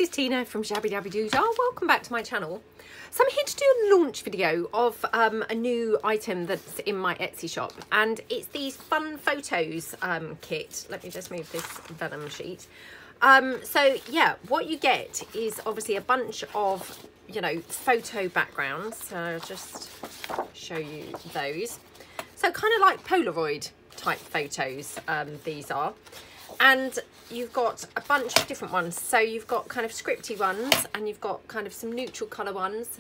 this is Tina from Shabbydabbydoodah. Welcome back to my channel. So I'm here to do a launch video of a new item that's in my Etsy shop, and it's these fun photos kit. Let me just move this vellum sheet. So yeah, what you get is obviously a bunch of, you know, photo backgrounds. So I'll just show you those. So kind of like Polaroid type photos, these are. And you've got a bunch of different ones. So you've got kind of scripty ones, and you've got kind of some neutral colour ones.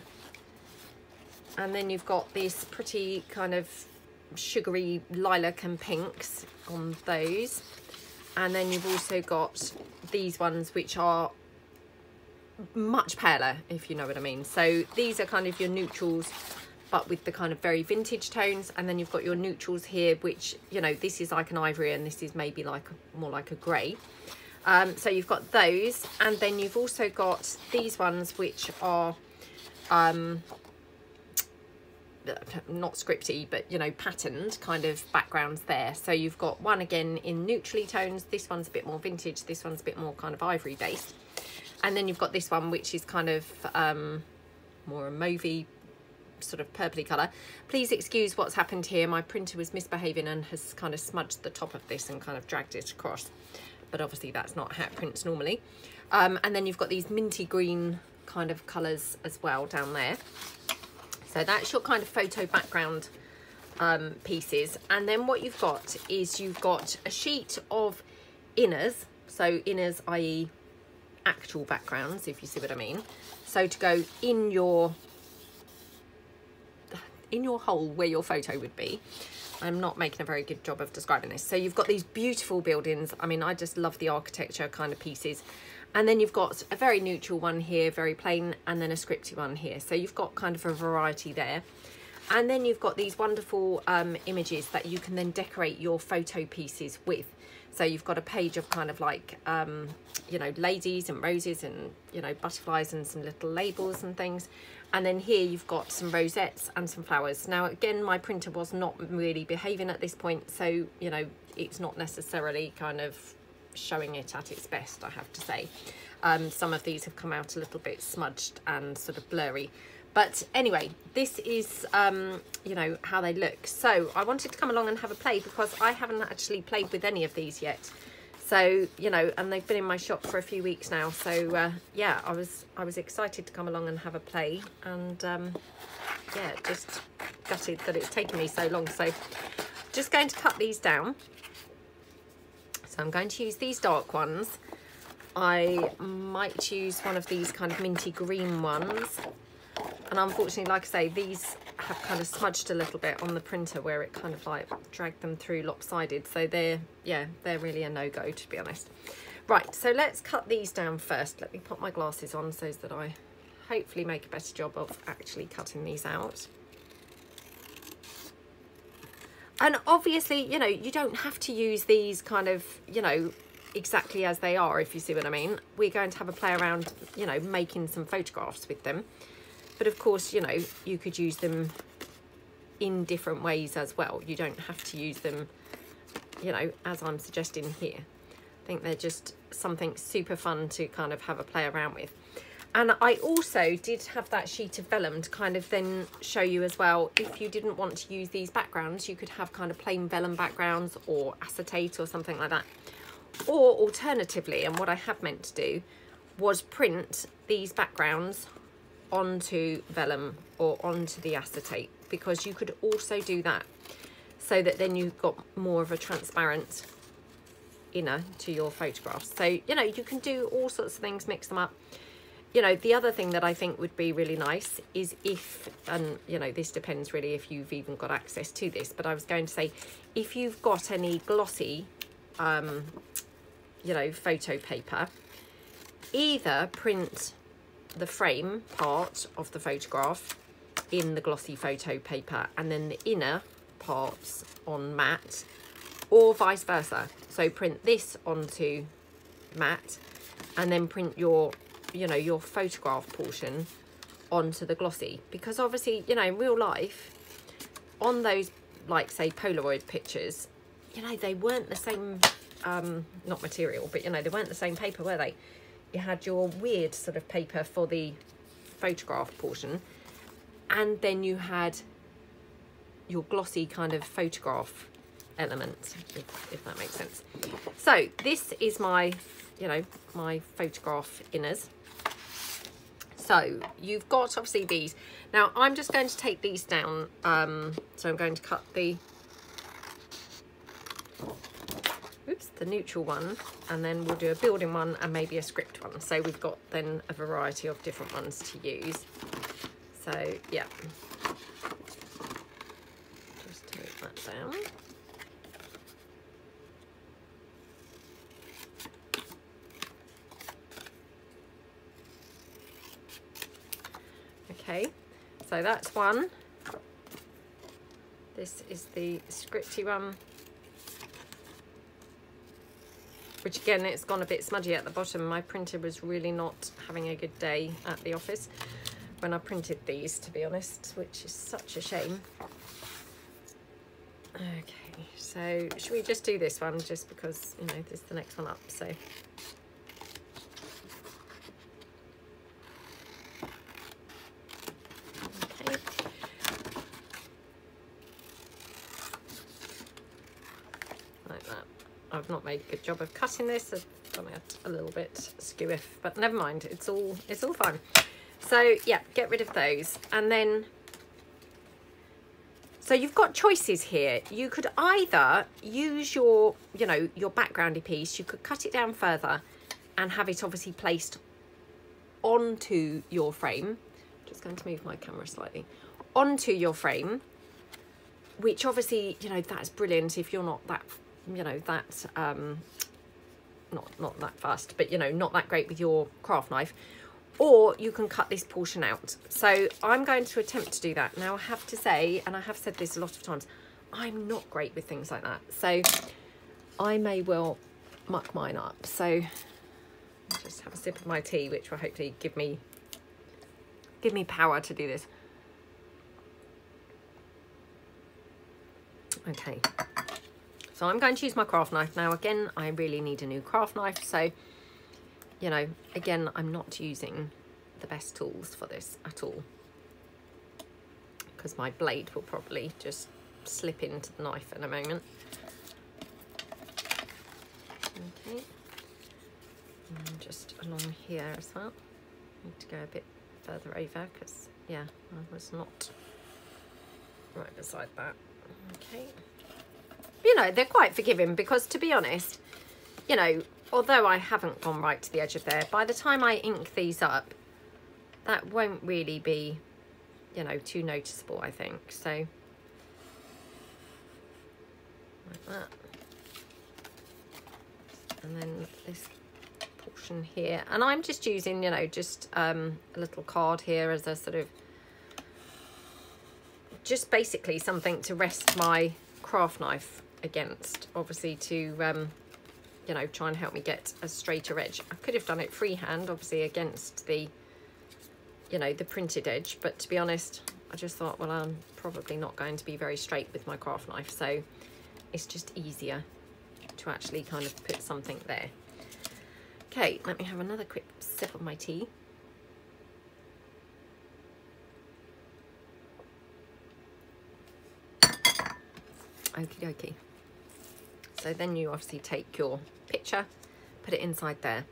And then you've got this pretty kind of sugary lilac and pinks on those. And then you've also got these ones which are much paler, if you know what I mean. So these are kind of your neutrals, but with the kind of very vintage tones. And then you've got your neutrals here, which, you know, this is like an ivory and this is maybe like more like a grey. So you've got those, and then you've also got these ones which are not scripty, but, you know, patterned kind of backgrounds there. So you've got one again in neutrally tones, this one's a bit more vintage, this one's a bit more kind of ivory based, and then you've got this one which is kind of more a mauvey sort of purpley colour. Please excuse what's happened here, my printer was misbehaving and has kind of smudged the top of this and kind of dragged it across, but obviously that's not how it prints normally. And then you've got these minty green kind of colours as well down there. So that's your kind of photo background pieces. And then what you've got is you've got a sheet of inners, so inners i.e. actual backgrounds, if you see what I mean, so to go in your hole where your photo would be. I'm not making a very good job of describing this. So you've got these beautiful buildings. I mean, I just love the architecture kind of pieces. And then you've got a very neutral one here, very plain, and then a scripty one here. So you've got kind of a variety there. And then you've got these wonderful images that you can then decorate your photo pieces with. So you've got a page of kind of like, you know, ladies and roses and, you know, butterflies and some little labels and things. And then here you've got some rosettes and some flowers. Now, again, my printer was not really behaving at this point, so, you know, it's not necessarily kind of showing it at its best, I have to say. Some of these have come out a little bit smudged and sort of blurry. But anyway, this is, you know, how they look. So I wanted to come along and have a play because I haven't actually played with any of these yet. So, you know, and they've been in my shop for a few weeks now. So, yeah, I was excited to come along and have a play. And, yeah, just gutted that it's taken me so long. So just going to cut these down. So I'm going to use these dark ones. I might use one of these kind of minty green ones. And unfortunately, like I say, these have kind of smudged a little bit on the printer where it kind of like dragged them through lopsided. So they're really a no-go, to be honest. Right, so let's cut these down first. Let me put my glasses on so that I hopefully make a better job of actually cutting these out. And obviously, you know, you don't have to use these kind of, you know, exactly as they are, if you see what I mean. We're going to have a play around, you know, making some photographs with them. But of course, you know, you could use them in different ways as well. You don't have to use them, you know, as I'm suggesting here. I think they're just something super fun to kind of have a play around with. And I also did have that sheet of vellum to kind of then show you as well, if you didn't want to use these backgrounds, you could have kind of plain vellum backgrounds or acetate or something like that. Or alternatively, and what I have meant to do, was print these backgrounds onto vellum or onto the acetate, because you could also do that so that then you've got more of a transparent inner to your photographs. So, you know, you can do all sorts of things, mix them up. You know, the other thing that I think would be really nice is if, and you know, this depends really if you've even got access to this, but I was going to say, if you've got any glossy, you know, photo paper, either print the frame part of the photograph in the glossy photo paper and then the inner parts on matte, or vice versa. So print this onto matte and then print your, you know, your photograph portion onto the glossy, because obviously, you know, in real life, on those, like say Polaroid pictures, you know, they weren't the same not material, but you know, they weren't the same paper, were they? you had your weird sort of paper for the photograph portion, and then you had your glossy kind of photograph element, if that makes sense. So this is my, you know, my photograph inners. So you've got obviously these. Now I'm just going to take these down. So I'm going to cut the, the neutral one, and then we'll do a building one and maybe a script one. So we've got then a variety of different ones to use. So yeah, just take that down. Okay, so that's one. This is the scripty one, which again, it's gone a bit smudgy at the bottom. My printer was really not having a good day at the office when I printed these, to be honest, which is such a shame. Okay, so should we just do this one just because, you know, this is the next one up, so. Okay. Like that. I've not made a good job of cutting this. I've done it a little bit skew-iff, but never mind. It's all fine. So yeah, get rid of those, and then so you've got choices here. You could either use your, you know, your backgroundy piece. You could cut it down further and have it obviously placed onto your frame. Just going to move my camera slightly onto your frame, which obviously, you know, that's brilliant if you're not that, you know, that not that fast, but you know, not that great with your craft knife. Or you can cut this portion out. So I'm going to attempt to do that. Now I have to say, and I have said this a lot of times, I'm not great with things like that. So I may well muck mine up. So I'll just have a sip of my tea, which will hopefully give me power to do this. Okay. So I'm going to use my craft knife. Now again, I really need a new craft knife. So, you know, again, I'm not using the best tools for this at all, because my blade will probably just slip into the knife in a moment. Okay, and just along here as well. Need to go a bit further over because, yeah, I was not right beside that. Okay. You know, they're quite forgiving because, to be honest, you know, although I haven't gone right to the edge of there, by the time I ink these up, that won't really be, you know, too noticeable, I think. So, like that. And then this portion here. And I'm just using, you know, just a little card here as a sort of, just basically something to rest my craft knife against, obviously to, you know, try and help me get a straighter edge. I could have done it freehand, obviously, against the, you know, the printed edge, but to be honest, I just thought, well, I'm probably not going to be very straight with my craft knife, so it's just easier to actually kind of put something there. Okay, let me have another quick sip of my tea. Okie dokie. So then you obviously take your picture, put it inside there.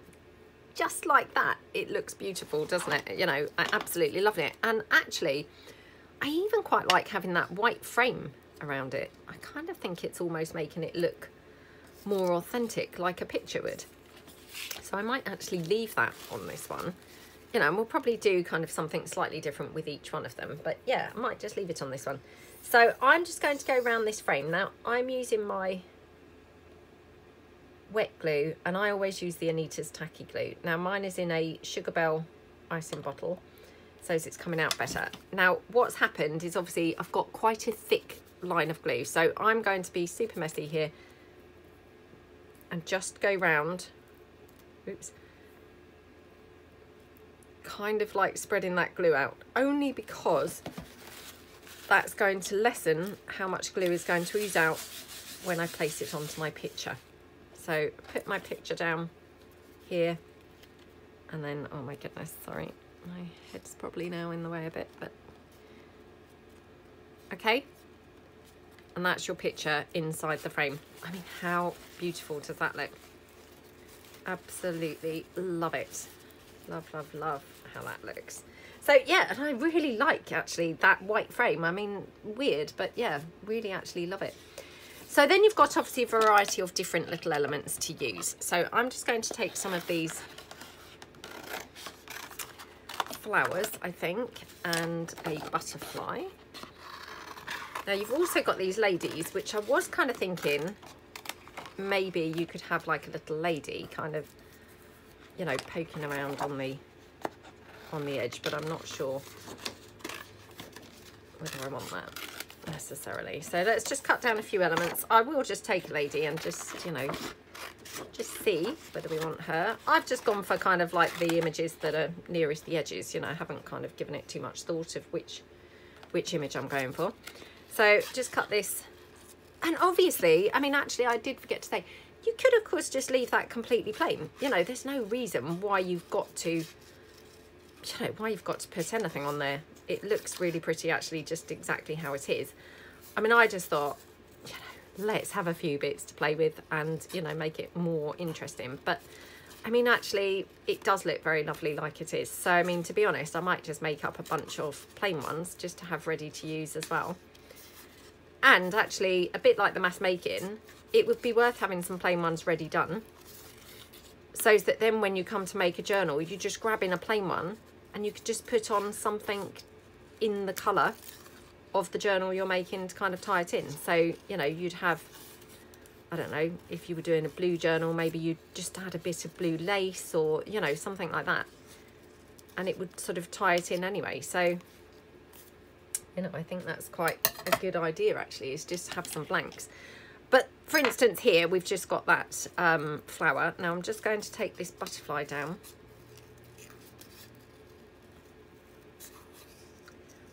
Just like that. It looks beautiful, doesn't it? You know, I absolutely love it. And actually, I even quite like having that white frame around it. I kind of think it's almost making it look more authentic, like a picture would. So I might actually leave that on this one. You know, and we'll probably do kind of something slightly different with each one of them. But yeah, I might just leave it on this one. So I'm just going to go around this frame. Now, I'm using my wet glue, and I always use the Anita's tacky glue. Now mine is in a Sugar Bell icing bottle, so it's coming out better. Now what's happened is obviously I've got quite a thick line of glue, so I'm going to be super messy here and just go round, oops, kind of like spreading that glue out, only because that's going to lessen how much glue is going to ooze out when I place it onto my picture. So put my picture down here, And then, oh my goodness, sorry, my head's probably now in the way a bit, but okay. And that's your picture inside the frame. I mean, how beautiful does that look? Absolutely love it. Love, love, love how that looks. So yeah, and I really like actually that white frame. I mean, weird, but yeah, really actually love it. So then you've got obviously a variety of different little elements to use. So I'm just going to take some of these flowers, I think, and a butterfly. Now you've also got these ladies, which I was kind of thinking maybe you could have like a little lady kind of, you know, poking around on the edge, but I'm not sure whether I want that necessarily. So let's just cut down a few elements. I will just take a lady and just, you know, just see whether we want her. I've just gone for kind of like the images that are nearest the edges, you know. I haven't kind of given it too much thought of which image I'm going for. So just cut this. And obviously, I mean, actually I did forget to say, you could of course just leave that completely plain. You know, there's no reason why you've got to, you know, why you've got to put anything on there. It looks really pretty actually, just exactly how it is. I mean, I just thought, you know, let's have a few bits to play with and, you know, make it more interesting. But I mean, actually it does look very lovely like it is. So I mean, to be honest, I might just make up a bunch of plain ones just to have ready to use as well. And actually, a bit like the mass making, it would be worth having some plain ones ready done, so that then when you come to make a journal, you just grab in a plain one and you could just put on something in the colour of the journal you're making to kind of tie it in. So, you know, you'd have, I don't know, if you were doing a blue journal, maybe you'd just add a bit of blue lace or, you know, something like that. And it would sort of tie it in anyway. So, you know, I think that's quite a good idea actually, is just have some blanks. But for instance here, we've just got that flower. Now I'm just going to take this butterfly down.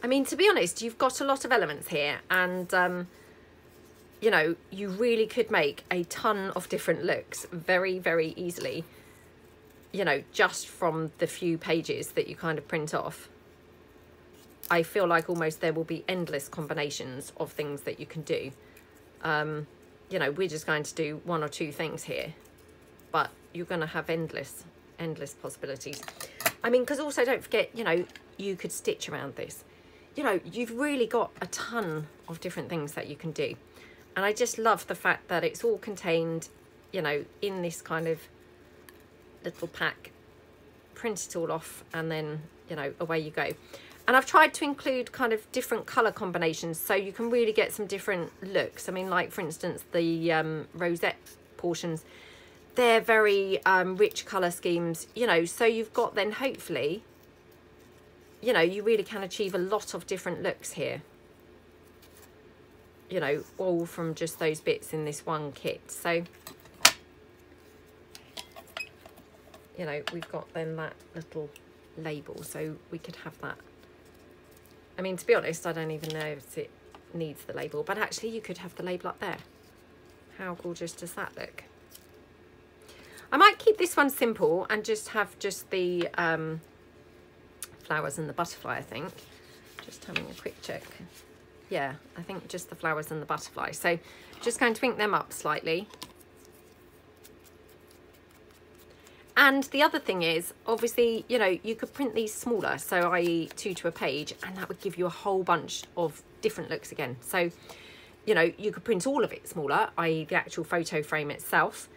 I mean, to be honest, you've got a lot of elements here, and you know, you really could make a ton of different looks very, very easily, you know, just from the few pages that you kind of print off. I feel like almost there will be endless combinations of things that you can do. You know, we're just going to do one or two things here, but you're going to have endless possibilities. I mean, because also don't forget, you know, you could stitch around this. You know, you've really got a ton of different things that you can do. And I just love the fact that it's all contained, you know, in this kind of little pack. Print it all off and then, you know, away you go. And I've tried to include kind of different colour combinations so you can really get some different looks. I mean, like, for instance, the rosette portions, they're very rich colour schemes, you know, so you've got then hopefully, you know, you really can achieve a lot of different looks here. You know, all from just those bits in this one kit. So, you know, we've got then that little label, so we could have that. I mean, to be honest, I don't even know if it needs the label, but actually you could have the label up there. How gorgeous does that look? I might keep this one simple and just have just the flowers and the butterfly, I think. Just having a quick check. Yeah, I think just the flowers and the butterfly. So just going to ink them up slightly. And the other thing is, obviously, you know, you could print these smaller, so i.e. 2 to a page, and that would give you a whole bunch of different looks again. So, you know, you could print all of it smaller, i.e. the actual photo frame itself.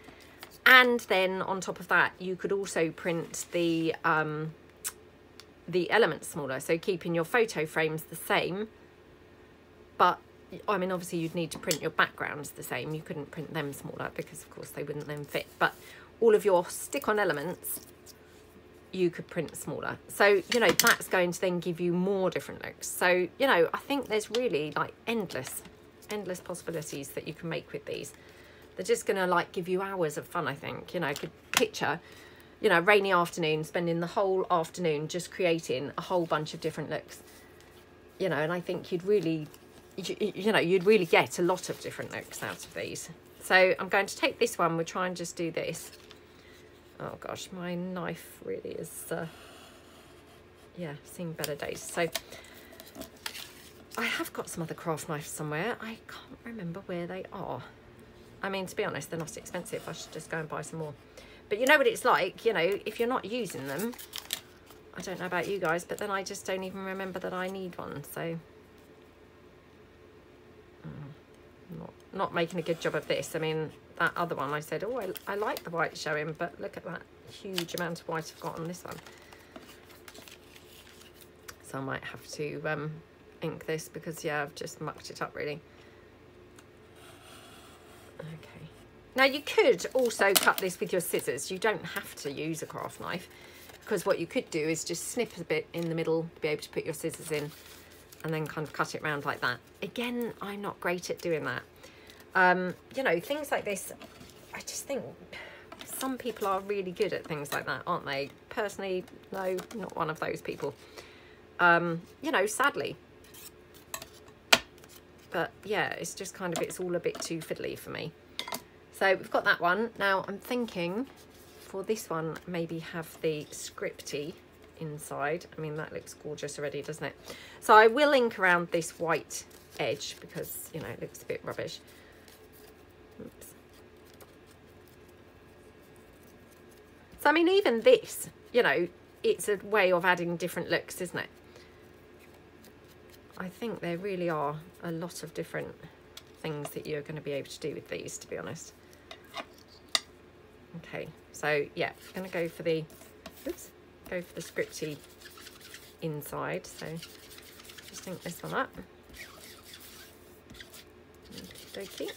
And then on top of that, you could also print the elements smaller. So keeping your photo frames the same, but I mean, obviously you'd need to print your backgrounds the same. You couldn't print them smaller because of course they wouldn't then fit. But all of your stick-on elements, you could print smaller. So, you know, that's going to then give you more different looks. So, you know, I think there's really like endless possibilities that you can make with these. They're just going to like give you hours of fun, I think. You know, I could picture, you know, rainy afternoon, spending the whole afternoon just creating a whole bunch of different looks. You know, and I think you'd really, you know, you'd really get a lot of different looks out of these. So I'm going to take this one, we'll try and just do this. Oh gosh, my knife really is, yeah, seen better days. So I have got some other craft knives somewhere. I can't remember where they are. I mean, to be honest, they're not expensive. I should just go and buy some more. But you know what it's like, you know, if you're not using them, I don't know about you guys, but then I just don't even remember that I need one. So not making a good job of this. I mean, that other one I said, oh, I like the white showing, but look at that huge amount of white I've got on this one. So I might have to ink this because, yeah, I've just mucked it up really. Okay. Now you could also cut this with your scissors. You don't have to use a craft knife, because what you could do is just snip a bit in the middle to be able to put your scissors in and then kind of cut it around like that. Again, I'm not great at doing that. You know, things like this, I just think some people are really good at things like that, aren't they? Personally, no, not one of those people. You know, sadly. But yeah, it's just kind of, it's all a bit too fiddly for me. So we've got that one. Now I'm thinking for this one, maybe have the scripty inside. I mean, that looks gorgeous already, doesn't it? So I will ink around this white edge because, you know, it looks a bit rubbish. Oops. So I mean, even this, you know, it's a way of adding different looks, isn't it? I think there really are a lot of different things that you're going to be able to do with these, to be honest. Okay, so yeah, I'm going to go for the, oops, go for the scripty inside. So just ink this one up. Okey-dokey.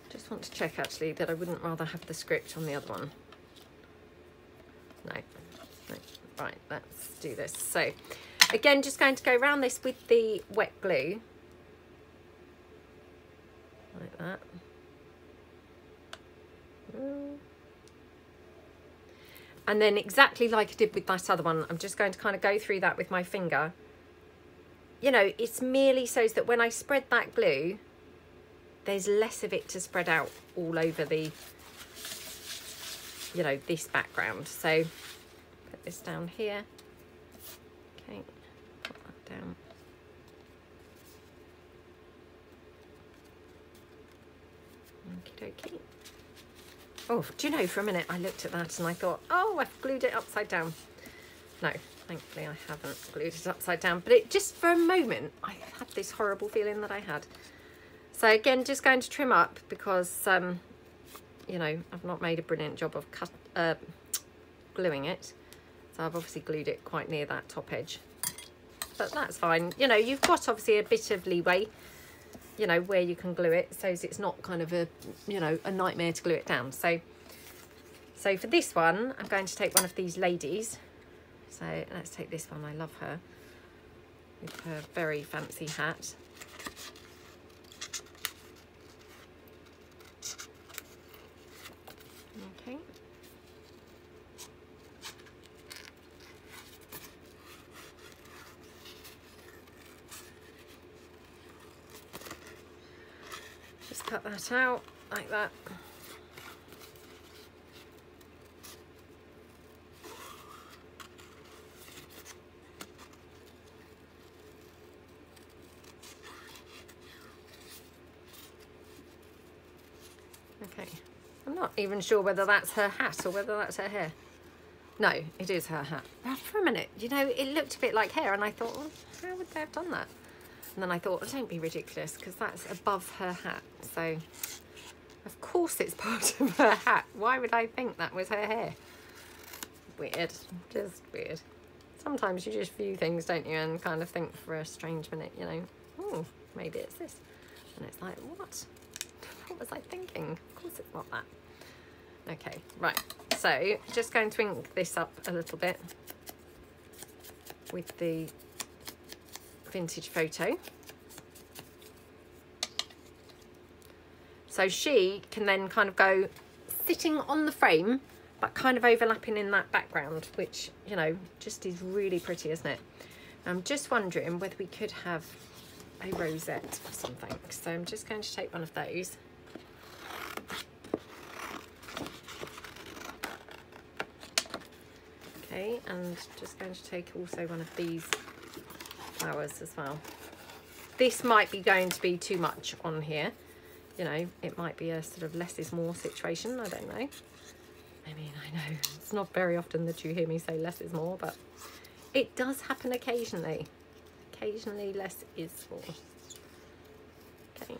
Just want to check actually that I wouldn't rather have the script on the other one. No. Right, let's do this. So again, just going to go around this with the wet glue like that. And then exactly like I did with that other one, I'm just going to kind of go through that with my finger. You know, it's merely so that when I spread that glue, there's less of it to spread out all over the, you know, this background. So put this down here. Okay, put that down. Okie dokie. Oh, do you know, for a minute I looked at that and I thought, oh, I've glued it upside down. No, thankfully I haven't glued it upside down, but it just for a moment, I had this horrible feeling that I had. So again, just going to trim up because, you know, I've not made a brilliant job of gluing it. So I've obviously glued it quite near that top edge, but that's fine. You know, you've got obviously a bit of leeway, you know, where you can glue it, so it's not kind of a, you know, a nightmare to glue it down. So for this one, I'm going to take one of these ladies. So let's take this one. I love her with her very fancy hat. Okay. Just cut that out like that. Okay, I'm not even sure whether that's her hat or whether that's her hair. No, it is her hat. But for a minute, you know, it looked a bit like hair and I thought, well, how would they have done that? And then I thought, oh, don't be ridiculous, because that's above her hat. So, of course it's part of her hat. Why would I think that was her hair? Weird, just weird. Sometimes you just view things, don't you, and kind of think for a strange minute, you know, oh, maybe it's this. And it's like, what? What was I thinking? Of course it's not that. Okay, right. So, just going to ink this up a little bit with the vintage photo. So she can then kind of go sitting on the frame, but kind of overlapping in that background, which, you know, just is really pretty, isn't it? I'm just wondering whether we could have a rosette or something. So I'm just going to take one of those. Okay, and just going to take also one of these flowers as well. This might be going to be too much on here. You know, it might be a sort of less is more situation. I don't know. I mean, I know it's not very often that you hear me say less is more, but it does happen occasionally. Occasionally less is more. Okay.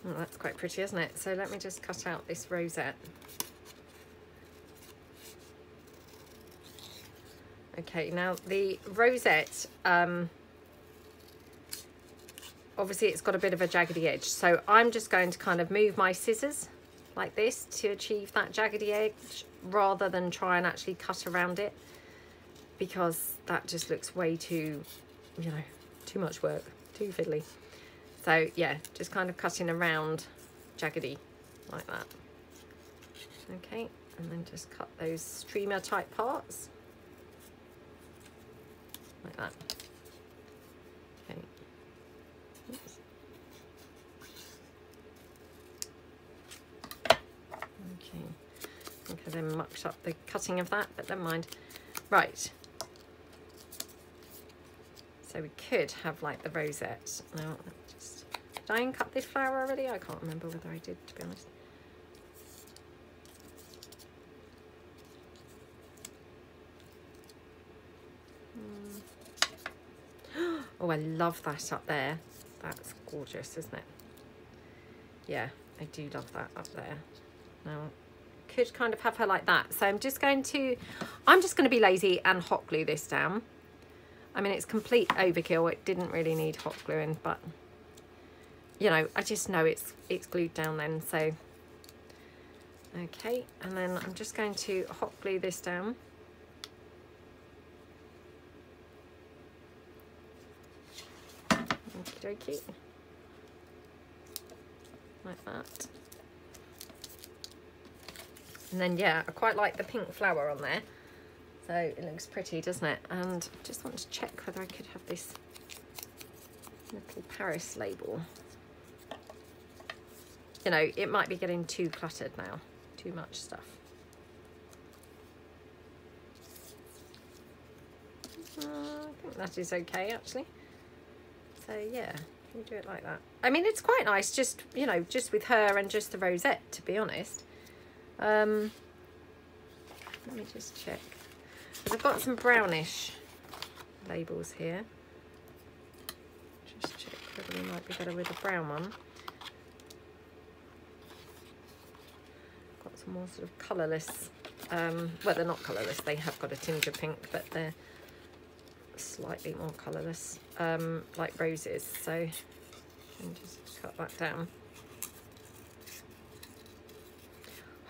Oh, that's quite pretty, isn't it? So let me just cut out this rosette. Okay, now the rosette, obviously it's got a bit of a jaggedy edge, so I'm just going to kind of move my scissors like this to achieve that jaggedy edge rather than try and actually cut around it, because that just looks way too, you know, too much work, too fiddly. So yeah, just kind of cutting around jaggedy like that. Okay, and then just cut those streamer type parts like that. Okay. Oops. Okay. I think I then mucked up the cutting of that, but never mind. Right. So we could have like the rosette. Now, just, did I cut this flower already? I can't remember whether I did, to be honest. Oh, I love that up there. That's gorgeous, isn't it? Yeah, I do love that up there. Now, could kind of have her like that. So I'm just going to be lazy and hot glue this down. I mean, it's complete overkill. It didn't really need hot gluing, but you know, I just know it's glued down then. So, okay, and then I'm just going to hot glue this down. Okie dokie. Like that. And then, yeah, I quite like the pink flower on there. So it looks pretty, doesn't it? And I just want to check whether I could have this little Paris label. You know, it might be getting too cluttered now. Too much stuff. I think that is okay, actually. So yeah, can you do it like that? I mean, it's quite nice, just, you know, just with her and just the rosette, to be honest. Let me just check. I've got some brownish labels here. Just check whether we might be better with a brown one. Got some more sort of colourless. Well, they're not colourless. They have got a tinge of pink, but they're slightly more colourless, like roses. So and just cut that down.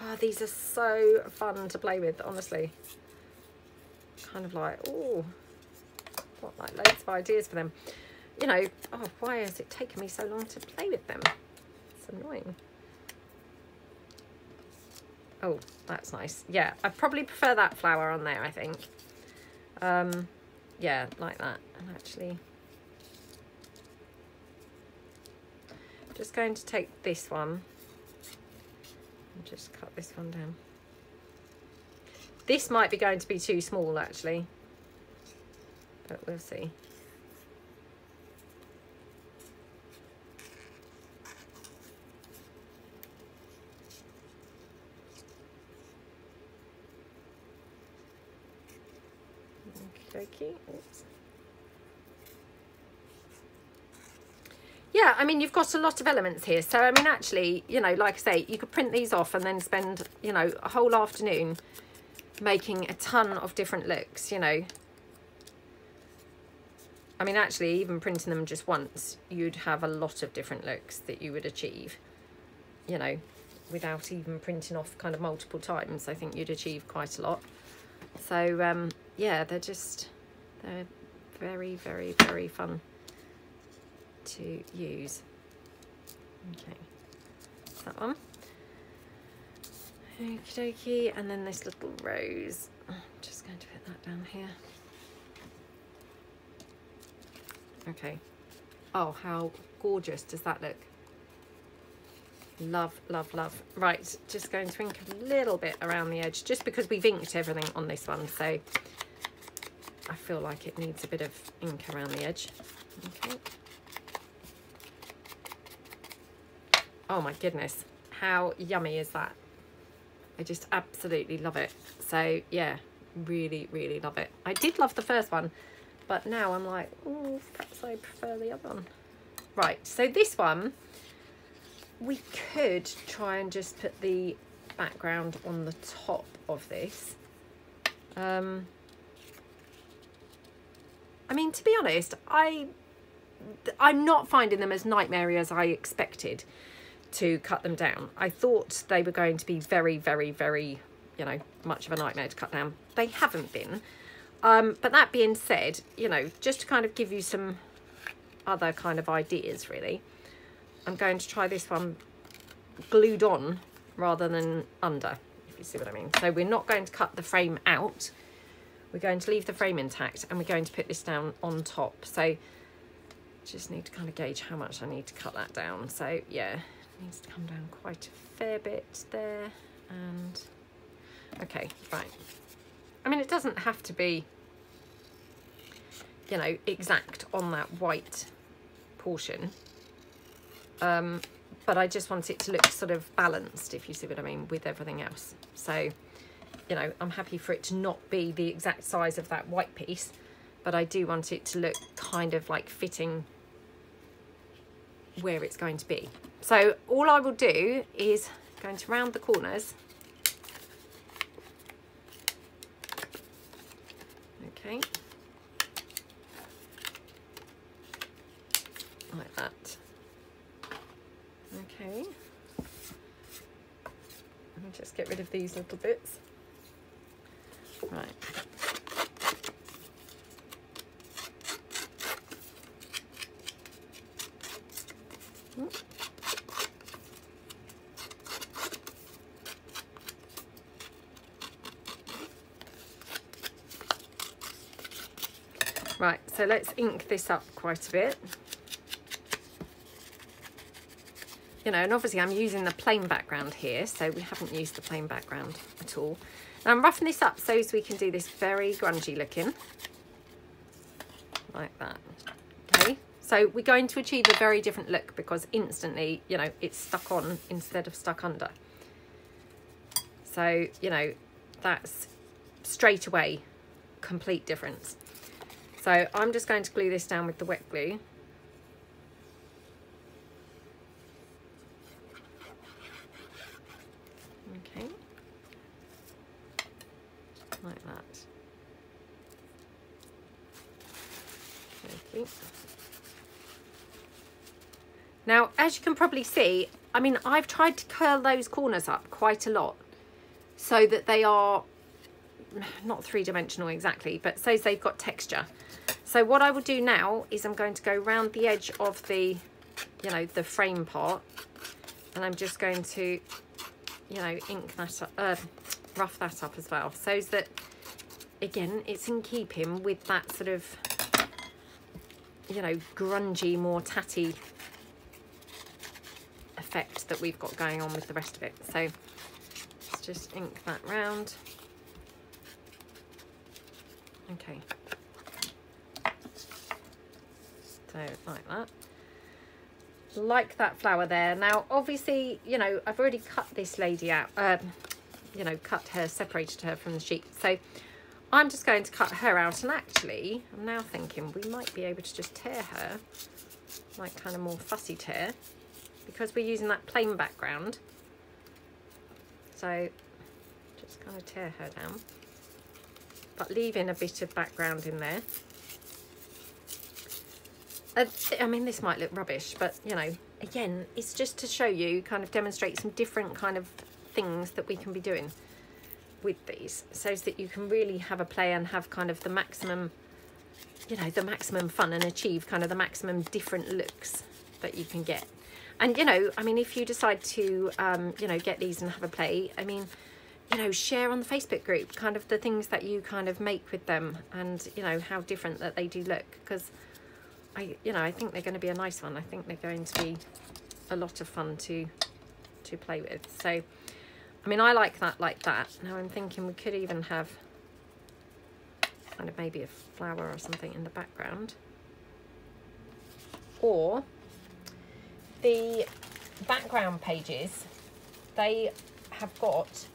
Oh, these are so fun to play with, honestly. Kind of like, oh, got like loads of ideas for them. You know, oh, why has it taken me so long to play with them? It's annoying. Oh, that's nice. Yeah, I probably prefer that flower on there, I think. Yeah, like that. And actually, I'm just going to take this one and just cut this one down. This might be going to be too small, actually, but we'll see. Okay. Oops. Yeah, I mean, you've got a lot of elements here. So, I mean, actually, you know, like I say, you could print these off and then spend, you know, a whole afternoon making a ton of different looks, you know. I mean, actually, even printing them just once, you'd have a lot of different looks that you would achieve, you know, without even printing off kind of multiple times. I think you'd achieve quite a lot. So, yeah, they're very, very, very fun to use. Okay, that's that one. Okie dokie, and then this little rose. I'm just going to put that down here. Okay, Oh, how gorgeous does that look? Love, love, love. Right, just going to ink a little bit around the edge, just because we've inked everything on this one, so I feel like it needs a bit of ink around the edge. Okay. Oh my goodness, how yummy is that? I just absolutely love it. So yeah, really, really love it. I did love the first one, but now I'm like, oh, perhaps I prefer the other one. Right, so this one, we could try and just put the background on the top of this. I mean, to be honest, I'm not finding them as nightmare as I expected to cut them down. I thought they were going to be very, very, very, you know, much of a nightmare to cut down. They haven't been. But that being said, you know, just to kind of give you some other kind of ideas, really, I'm going to try this one glued on rather than under, if you see what I mean. So we're not going to cut the frame out. We're going to leave the frame intact, and we're going to put this down on top. So just need to kind of gauge how much I need to cut that down. So yeah, it needs to come down quite a fair bit there. And okay, right. I mean, it doesn't have to be, you know, exact on that white portion. But I just want it to look sort of balanced, if you see what I mean, with everything else. So, you know, I'm happy for it to not be the exact size of that white piece, but I do want it to look kind of like fitting where it's going to be. So all I will do is going to round the corners. Okay. Like that. Okay, let me just get rid of these little bits. Right. Right, so let's ink this up quite a bit. You know, and obviously I'm using the plain background here, so we haven't used the plain background at all. Now I'm roughing this up so as we can do this very grungy looking, like that. Okay, so we're going to achieve a very different look because instantly, you know, it's stuck on instead of stuck under. So, you know, that's straight away complete difference. So I'm just going to glue this down with the wet glue. Okay, like that. Okay. Now, as you can probably see, I mean, I've tried to curl those corners up quite a lot so that they are not three-dimensional exactly, but so they've got texture. So what I will do now is I'm going to go round the edge of the, you know, the frame part, and I'm just going to, you know, ink that up, rough that up as well, so that again it's in keeping with that sort of, you know, grungy, more tatty effect that we've got going on with the rest of it. So let's just ink that round. Okay, so like that. Like that flower there. Now obviously, you know, I've already cut this lady out, you know, cut her, separated her from the sheet, so I'm just going to cut her out. And actually I'm now thinking we might be able to just tear her, like kind of more fussy tear, because we're using that plain background. So just kind of tear her down, but leaving a bit of background in there. I mean, this might look rubbish, but, you know, again, it's just to show you, kind of demonstrate some different kind of things that we can be doing with these, so that you can really have a play and have kind of the maximum, you know, the maximum fun and achieve kind of the maximum different looks that you can get. And, you know, I mean, if you decide to, you know, get these and have a play, I mean, you know, share on the Facebook group kind of the things that you kind of make with them, and, you know, how different that they do look, because I think they're going to be a nice one. I think they're going to be a lot of fun to play with. So, I mean, I like that like that. Now I'm thinking we could even have kind of maybe a flower or something in the background. Or the background pages, they have got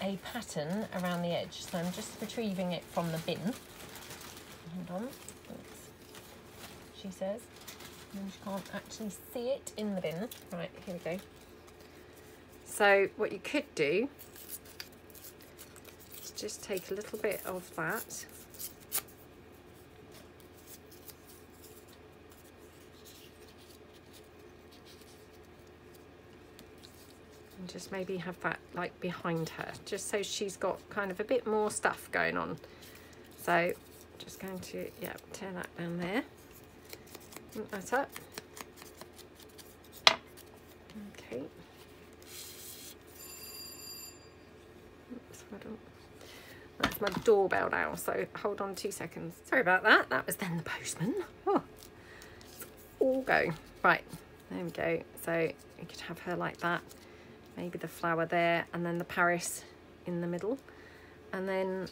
a pattern around the edge. So I'm just retrieving it from the bin. Hold on. She says. And she can't actually see it in the bin. Right, here we go. So what you could do is just take a little bit of that. And just maybe have that like behind her, just so she's got kind of a bit more stuff going on. So just going to, yeah, tear that down there. Link that up. Okay. Oops, hold on. That's my doorbell now, so hold on 2 seconds. Sorry about that. That was then the postman. Oh, all go. Right, there we go. So you could have her like that. Maybe the flower there, and then the Paris in the middle. And then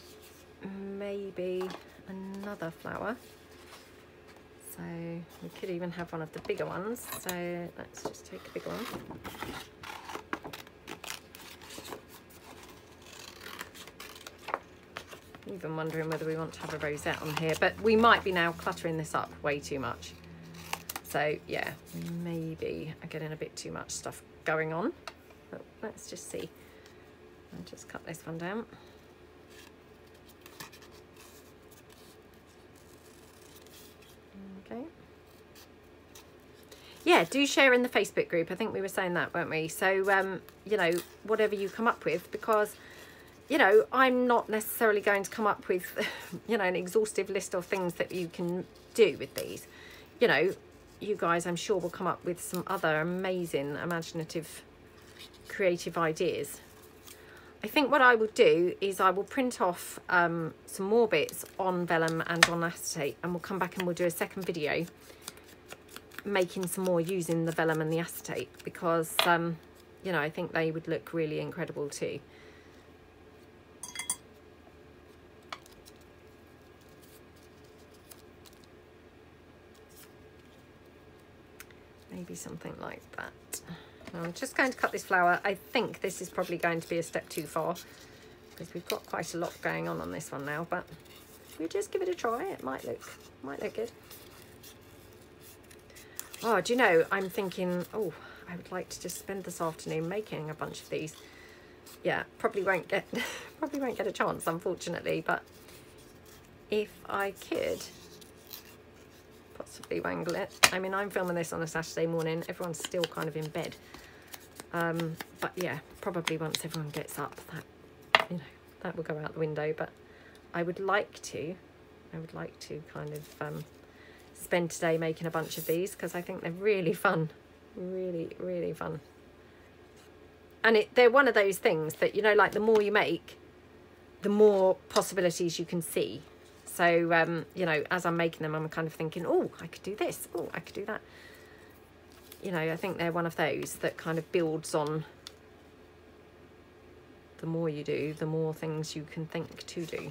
maybe another flower. So we could even have one of the bigger ones. So let's just take a big one. Even wondering whether we want to have a rosette on here, but we might be now cluttering this up way too much. So yeah, maybe I'm getting a bit too much stuff going on. But let's just see. I'll just cut this one down. Okay. Yeah, do share in the Facebook group. I think we were saying that, weren't we? So, you know, whatever you come up with, because, you know, I'm not necessarily going to come up with, you know, an exhaustive list of things that you can do with these. You know, you guys, I'm sure, will come up with some other amazing, imaginative, creative ideas. I think what I will do is I will print off some more bits on vellum and on acetate, and we'll come back and we'll do a second video making some more using the vellum and the acetate, because you know, I think they would look really incredible too. Maybe something like that. I'm just going to cut this flower. I think this is probably going to be a step too far, because we've got quite a lot going on this one now, but if we just give it a try, it might look good. Oh, do you know, I'm thinking, oh, I would like to just spend this afternoon making a bunch of these. Yeah, probably won't get a chance, unfortunately, but if I could possibly wangle it. I mean, I'm filming this on a Saturday morning. Everyone's still kind of in bed. But yeah, probably once everyone gets up, that, you know, that will go out the window. But I would like to kind of spend today making a bunch of these, because I think they're really fun, really fun. And they're one of those things that, you know, like the more you make, the more possibilities you can see. So, you know, as I'm making them, I'm kind of thinking, oh, I could do this. Oh, I could do that. You know, I think they're one of those that kind of builds on. The more you do, the more things you can think to do.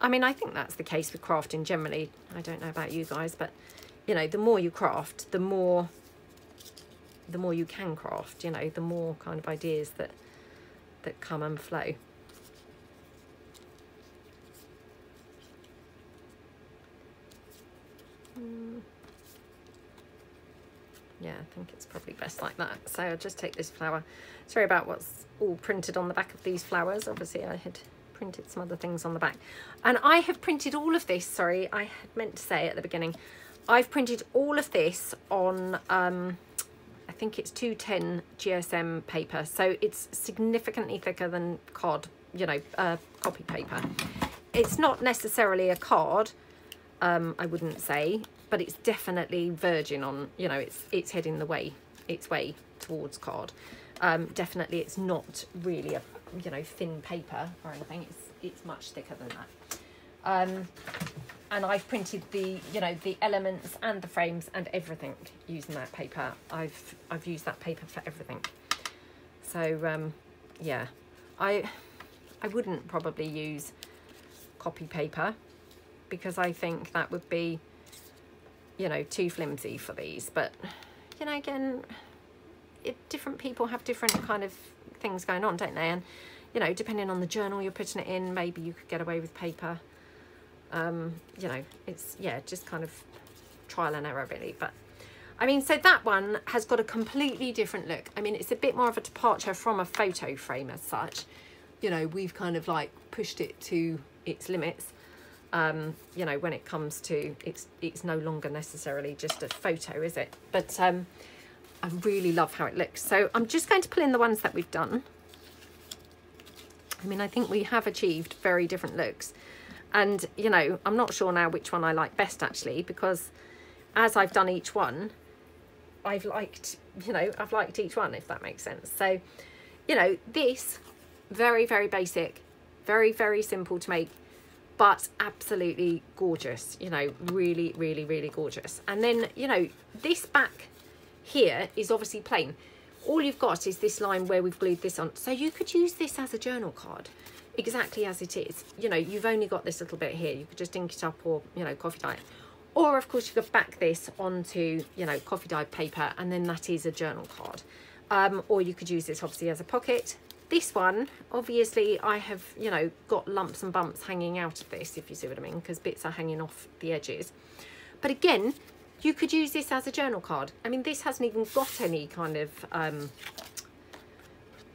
I mean, I think that's the case with crafting generally. I don't know about you guys, but, you know, the more you craft, the more you can craft, you know, the more kind of ideas that come and flow. Yeah, I think it's probably best like that. So I'll just take this flower. Sorry about what's all printed on the back of these flowers. Obviously I had printed some other things on the back. And I have printed all of this, sorry, I had meant to say at the beginning. I've printed all of this on, I think it's 210 GSM paper. So it's significantly thicker than card, you know, copy paper. It's not necessarily a card, I wouldn't say, but it's definitely virgin on, you know, it's heading its way towards card. Definitely it's not really a, you know, thin paper or anything. It's much thicker than that. and I've printed the, you know, the elements and the frames and everything using that paper. I've used that paper for everything. So yeah, I wouldn't probably use copy paper because I think that would be, you know, too flimsy for these. But, you know, again, different people have different kind of things going on, don't they? And, you know, depending on the journal you're putting it in, maybe you could get away with paper. You know, it's, yeah, just kind of trial and error really. But I mean, so that one has got a completely different look. I mean, it's a bit more of a departure from a photo frame as such. You know, we've kind of like pushed it to its limits. You know, when it comes to, it's no longer necessarily just a photo, is it? But I really love how it looks. So I'm just going to pull in the ones that we've done. I mean, I think we have achieved very different looks. And, you know, I'm not sure now which one I like best, actually, because as I've done each one, I've liked, you know, I've liked each one, if that makes sense. So, you know, this, very, very basic, very, very simple to make, but absolutely gorgeous, you know, really, really, really gorgeous. And then, you know, this back here is obviously plain. All you've got is this line where we've glued this on. So you could use this as a journal card. Exactly as it is. You know, you've only got this little bit here. You could just ink it up or, you know, coffee dye it. Or, of course, you could back this onto, you know, coffee dyed paper, and then that is a journal card. Or you could use this, obviously, as a pocket. This one, obviously, I have, you know, got lumps and bumps hanging out of this, if you see what I mean, because bits are hanging off the edges. But again, you could use this as a journal card. I mean, this hasn't even got any kind of...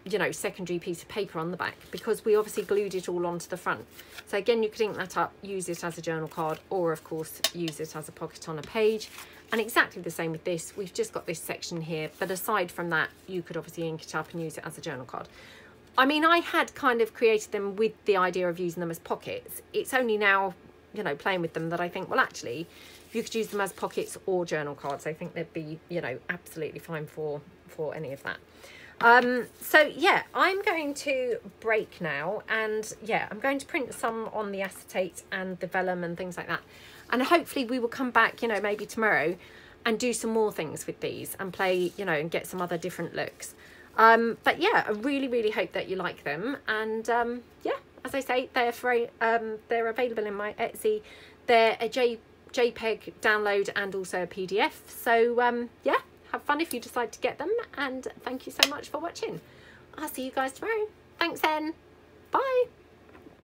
you know, secondary piece of paper on the back because we obviously glued it all onto the front. So again, you could ink that up, use it as a journal card, or of course use it as a pocket on a page. And exactly the same with this. We've just got this section here, but aside from that, you could obviously ink it up and use it as a journal card. I mean, I had kind of created them with the idea of using them as pockets. It's only now, you know, playing with them that I think, well, actually, you could use them as pockets or journal cards. I think they'd be, you know, absolutely fine for any of that. So yeah, I'm going to break now, and yeah, I'm going to print some on the acetate and the vellum and things like that, and hopefully we will come back, you know, maybe tomorrow and do some more things with these and play, you know, and get some other different looks. But yeah, I really hope that you like them, and yeah, as I say, they're free, they're available in my Etsy. They're a JPEG download and also a PDF, so yeah, have fun if you decide to get them, and thank you so much for watching. I'll see you guys tomorrow. Thanks then. Bye.